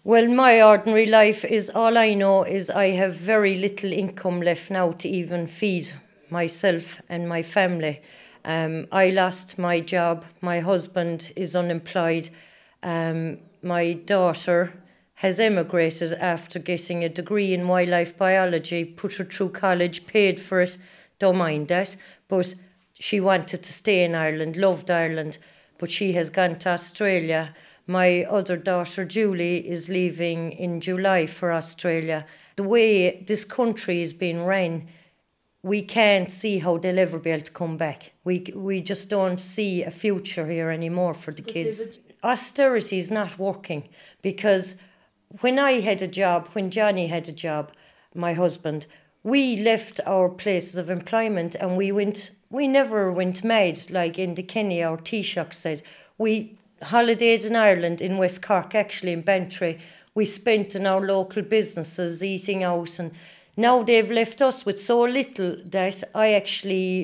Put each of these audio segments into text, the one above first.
Well, my ordinary life is, all I know is I have very little income left now to even feed myself and my family. I lost my job. My husband is unemployed. My daughter has emigrated after getting a degree in wildlife biology, put her through college, paid for it, don't mind that. But she wanted to stay in Ireland, loved Ireland, but she has gone to Australia. My other daughter, Julie, is leaving in July for Australia. The way this country is being run, we can't see how they'll ever be able to come back. We just don't see a future here anymore for the kids. Austerity is not working, because when I had a job, when Johnny had a job, my husband, we left our places of employment and we never went mad like in the Kenny or Taoiseach said. We holidayed in Ireland, in West Cork, actually in Bantry. We spent in our local businesses eating out, and now they've left us with so little that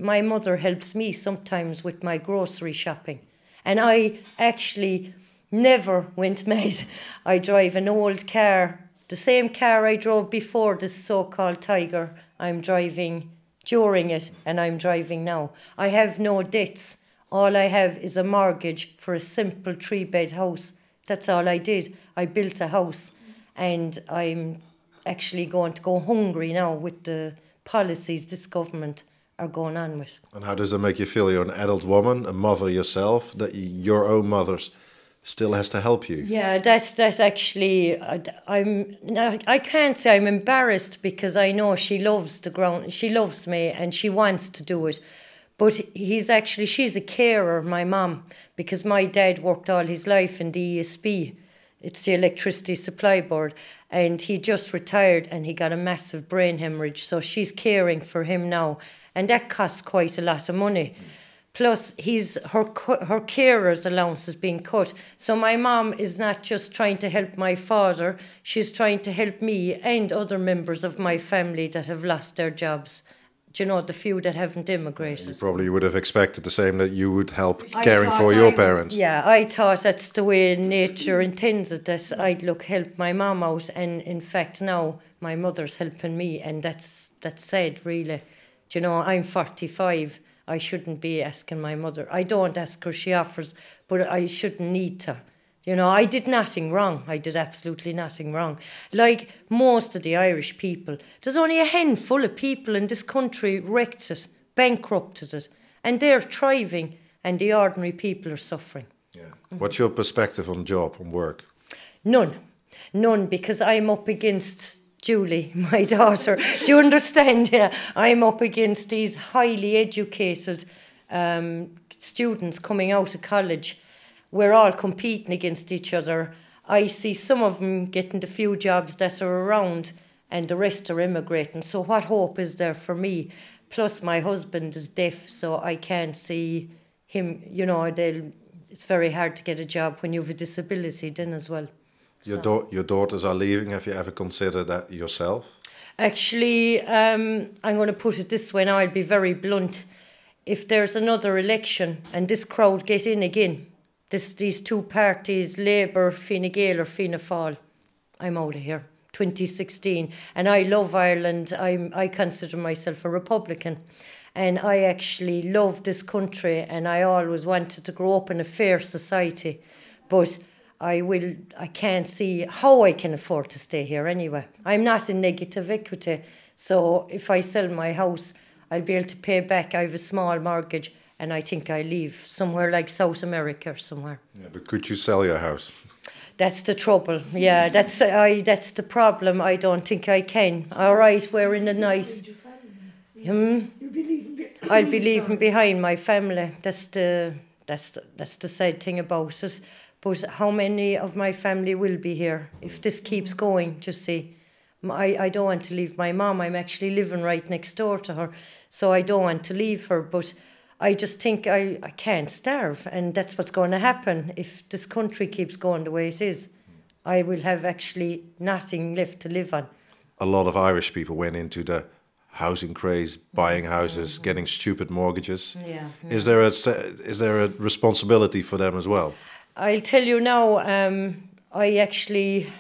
my mother helps me sometimes with my grocery shopping. And I actually never went mad. I drive an old car, the same car I drove before this so-called Tiger. I'm driving during it, and I'm driving now. I have no debts. All I have is a mortgage for a simple 3-bed house. That's all I did. I built a house, and I'm actually going to go hungry now with the policies this government are going on with. And how does it make you feel? You're an adult woman, a mother yourself, that your own mother still has to help you. Yeah, that's actually, I can't say I'm embarrassed, because I know she loves the ground, she loves me and she wants to do it. But she's a carer, my mum, because my dad worked all his life in the ESB. It's the Electricity Supply Board. And he just retired and he got a massive brain hemorrhage. So she's caring for him now. And that costs quite a lot of money. Plus, her carer's allowance is being cut. So my mum is not just trying to help my father, she's trying to help me and other members of my family that have lost their jobs. Do you know, the few that haven't immigrated. You probably would have expected the same, that you would help caring for your parents. Yeah, I thought that's the way nature intends it, that I'd help my mum out. And in fact, now my mother's helping me, and that's sad, really. Do you know, I'm 45. I shouldn't be asking my mother. I don't ask her, she offers, but I shouldn't need to. You know, I did nothing wrong. I did absolutely nothing wrong. Like most of the Irish people, there's only a handful of people in this country wrecked it, bankrupted it, and they're thriving, and the ordinary people are suffering. Yeah. What's your perspective on job, on work? None, because I'm up against Julie, my daughter. Do you understand? Yeah, I'm up against these highly educated students coming out of college. We're all competing against each other. I see some of them getting the few jobs that are around, and the rest are immigrating. So what hope is there for me? Plus, my husband is deaf, so I can't see him. You know, it's very hard to get a job when you have a disability then as well. Your daughters are leaving. Have you ever considered that yourself? Actually, I'm going to put it this way now, I'll be very blunt. If there's another election and this crowd get in again, these two parties, Labour, Fine Gael or Fianna Fáil, I'm out of here. 2016. And I love Ireland. I consider myself a Republican. And I actually love this country, and I always wanted to grow up in a fair society. But I can't see how I can afford to stay here anyway. I'm not in negative equity. So if I sell my house, I'll be able to pay back. I have a small mortgage, and I think I leave somewhere like South America or somewhere. Yeah, but could you sell your house? That's the trouble. Yeah, that's the problem. I don't think I can. All right, we're in a nice... I'll be leaving behind my family. That's the sad thing about it. But how many of my family will be here if this keeps going? Just see, I don't want to leave my mum. I'm actually living right next door to her, so I don't want to leave her. But I just think I can't starve, and that's what's going to happen if this country keeps going the way it is. I will have actually nothing left to live on. A lot of Irish people went into the housing craze, buying houses, getting stupid mortgages. Yeah. Is there a responsibility for them as well? I'll tell you now, I actually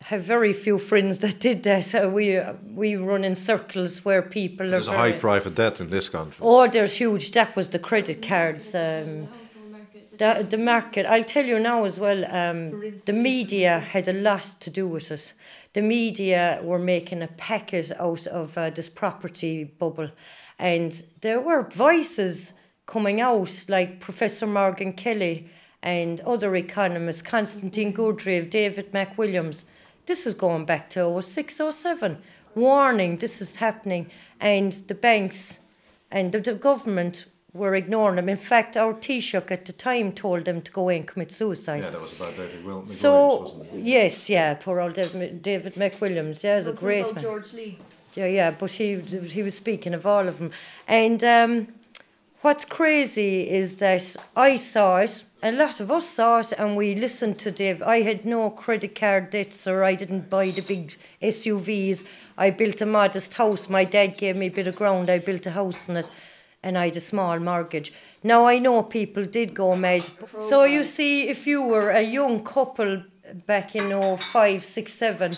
have very few friends that did that. We run in circles where people There's a high private debt in this country. Oh, there's huge. That was the credit cards. The market. I'll tell you now as well. The media had a lot to do with it. The media were making a packet out of this property bubble, and there were voices coming out like Professor Morgan Kelly and other economists, Constantine Goodrave, David McWilliams. This is going back to 06, 07, warning this is happening, and the banks and the government were ignoring them. In fact, our Taoiseach at the time told them to go in and commit suicide. Yeah, that was about David McWilliams, so, wasn't it? yes, yeah, poor old David McWilliams, yeah, is a great man. George Lee. Yeah, but he was speaking of all of them. And what's crazy is that I saw it, a lot of us saw it, and we listened to Dave. I had no credit card debts, or I didn't buy the big SUVs. I built a modest house. My dad gave me a bit of ground. I built a house in it, and I had a small mortgage. Now, I know people did go mad. So you see, if you were a young couple back in 05, 6, 7,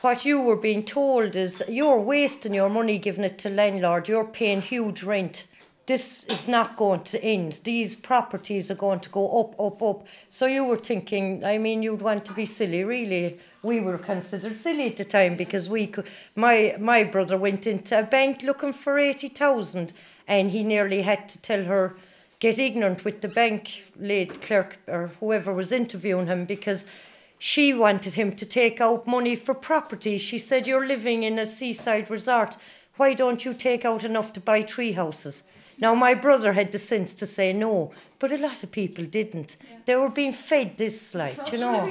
what you were being told is you're wasting your money giving it to landlord. You're paying huge rent. This is not going to end. These properties are going to go up, up, up. So you were thinking, I mean, you'd want to be silly, really. We were considered silly at the time because we could. My brother went into a bank looking for 80,000, and he nearly had to tell her, get ignorant with the bank late clerk or whoever was interviewing him, because she wanted him to take out money for property. She said, you're living in a seaside resort. Why don't you take out enough to buy 3 houses? Now, my brother had the sense to say no, but a lot of people didn't. Yeah. They were being fed this, like, you know.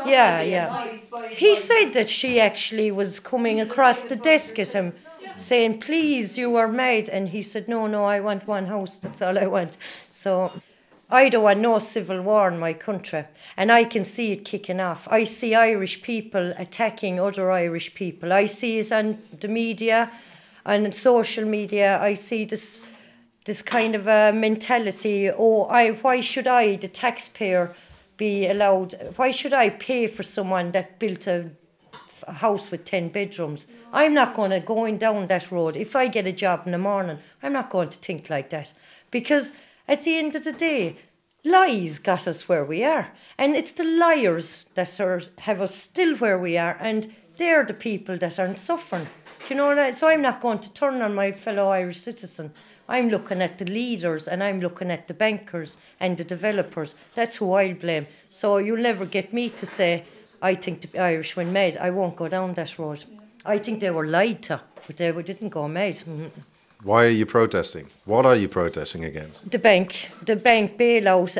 Yeah. He said that she actually was coming across the desk at him, saying, please, you are mad. And he said, no, I want 1 house, that's all I want. So I don't want no civil war in my country, and I can see it kicking off. I see Irish people attacking other Irish people. I see it on the media, on social media. I see this kind of a mentality, why should I, the taxpayer, be allowed, why should I pay for someone that built a house with 10 bedrooms? I'm not going to go down that road. If I get a job in the morning, I'm not going to think like that. Because at the end of the day, lies got us where we are. And it's the liars that have us still where we are, and they're the people that aren't suffering. Do you know what I mean? So I'm not going to turn on my fellow Irish citizen. I'm looking at the leaders, and I'm looking at the bankers and the developers. That's who I'll blame. So you'll never get me to say, I think the Irish went mad. I won't go down that road. I think they were lied to, but they didn't go mad. Why are you protesting? What are you protesting against? The bank bailout.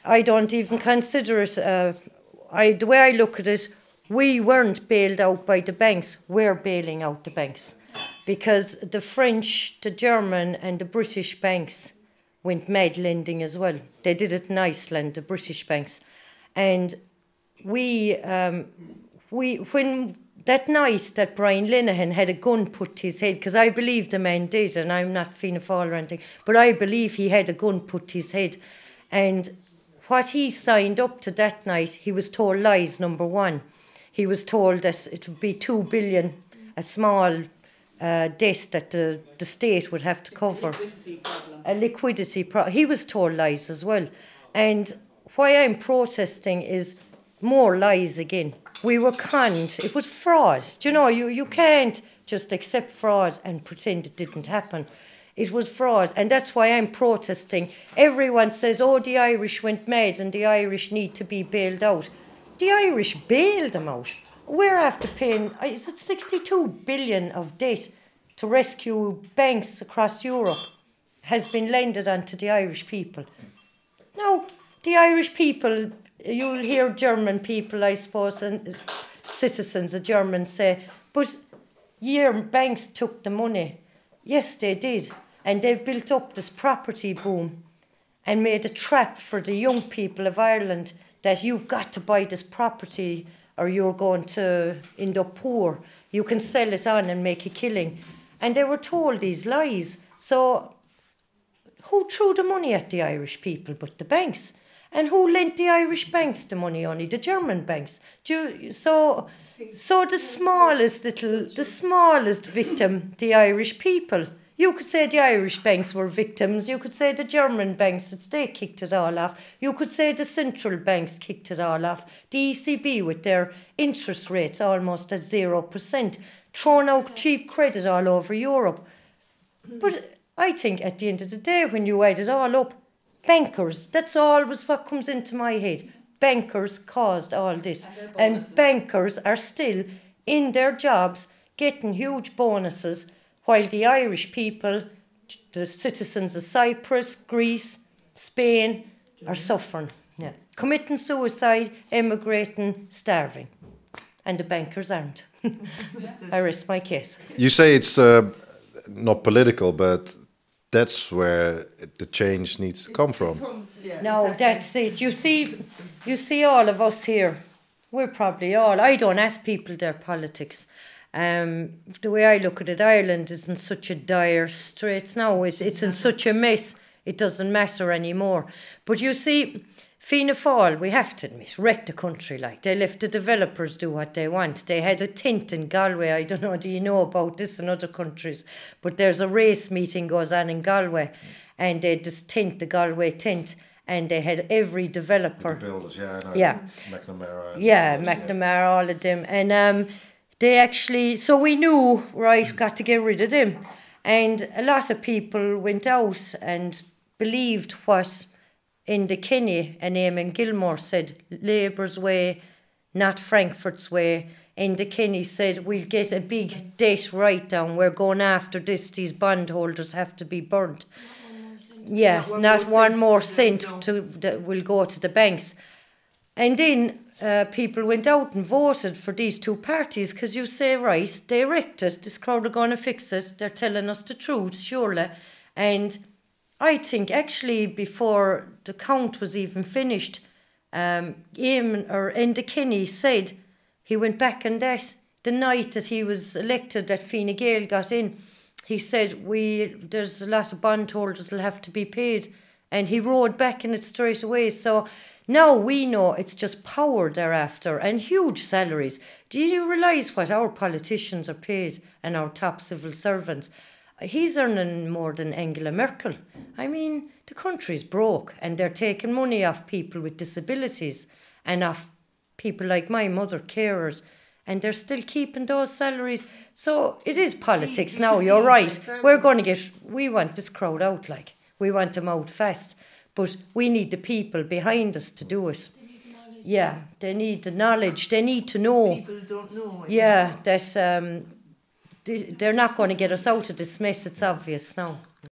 I don't even consider it. The way I look at it, we weren't bailed out by the banks. We're bailing out the banks. Because the French, the German and the British banks went mad lending as well. They did it in Iceland, the British banks. And when that night that Brian Linehan had a gun put to his head, because I believe the man did, and I'm not Fianna Fáil or anything, but I believe he had a gun put to his head. And what he signed up to that night, he was told lies, number one. He was told that it would be 2 billion, a small debt that the state would have to cover. A liquidity problem. He was told lies as well. And why I'm protesting is more lies again. We were conned. It was fraud. Do you know, you can't just accept fraud and pretend it didn't happen. It was fraud, and that's why I'm protesting. Everyone says, oh, the Irish went mad and the Irish need to be bailed out. The Irish bailed them out. We're after paying, is it 62 billion of debt to rescue banks across Europe has been lended onto the Irish people. Now, the Irish people, you'll hear German people, I suppose, and citizens of Germans say, but your banks took the money. Yes, they did. And they built up this property boom and made a trap for the young people of Ireland that you've got to buy this property or you're going to end up poor. You can sell it on and make a killing. And they were told these lies. So who threw the money at the Irish people but the banks? And who lent the Irish banks the money? Only the German banks. So the smallest victim, the Irish people. You could say the Irish banks were victims. You could say the German banks, they kicked it all off. You could say the central banks kicked it all off. The ECB with their interest rates almost at 0%, throwing out cheap credit all over Europe. But I think at the end of the day, when you add it all up, bankers, that's always what comes into my head. Bankers caused all this. And bankers are still in their jobs getting huge bonuses, while the Irish people, the citizens of Cyprus, Greece, Spain, are suffering. Yeah. Committing suicide, emigrating, starving. And the bankers aren't. I rest my case. You say it's not political, but that's where the change needs to come from. No, that's it. You see all of us here, we're probably all, I don't ask people their politics. The way I look at it, Ireland is in such a dire straits now. It's in such a mess, it doesn't matter anymore. But you see, Fianna Fáil, we have to admit, wrecked the country. Like, they left the developers do what they want. They had a tent in Galway. I don't know, do you know about this in other countries? But there's a race meeting goes on in Galway, and they had this tent, the Galway tent, and they had every developer. The builders, yeah, I know. Yeah. McNamara. Yeah, McNamara, all of them. And they actually, so we knew, right, got to get rid of them. And a lot of people went out and believed what Enda Kenny and Eamon Gilmore said, Labour's way, not Frankfurt's way. Enda Kenny said, we'll get a big debt write-down. We're going after this. These bondholders have to be burnt. Yes, not one more cent will go to the banks. And then people went out and voted for these two parties because you say, right, they wrecked it. This crowd are going to fix it. They're telling us the truth, surely. And I think actually before the count was even finished, Enda Kenny said he went back on that the night that he was elected, that Fine Gael got in. He said, there's a lot of bondholders will have to be paid. And he rode back in it straight away. So now we know it's just power thereafter and huge salaries. Do you realise what our politicians are paid and our top civil servants? He's earning more than Angela Merkel. I mean, the country's broke and they're taking money off people with disabilities and off people like my mother, carers, and they're still keeping those salaries. So it is politics now, you're right. We want this crowd out, like. We want them out fast. But we need the people behind us to do it. Yeah, they need the knowledge. They need to know. People don't know. Yeah, that they're not going to get us out of this mess. It's obvious now.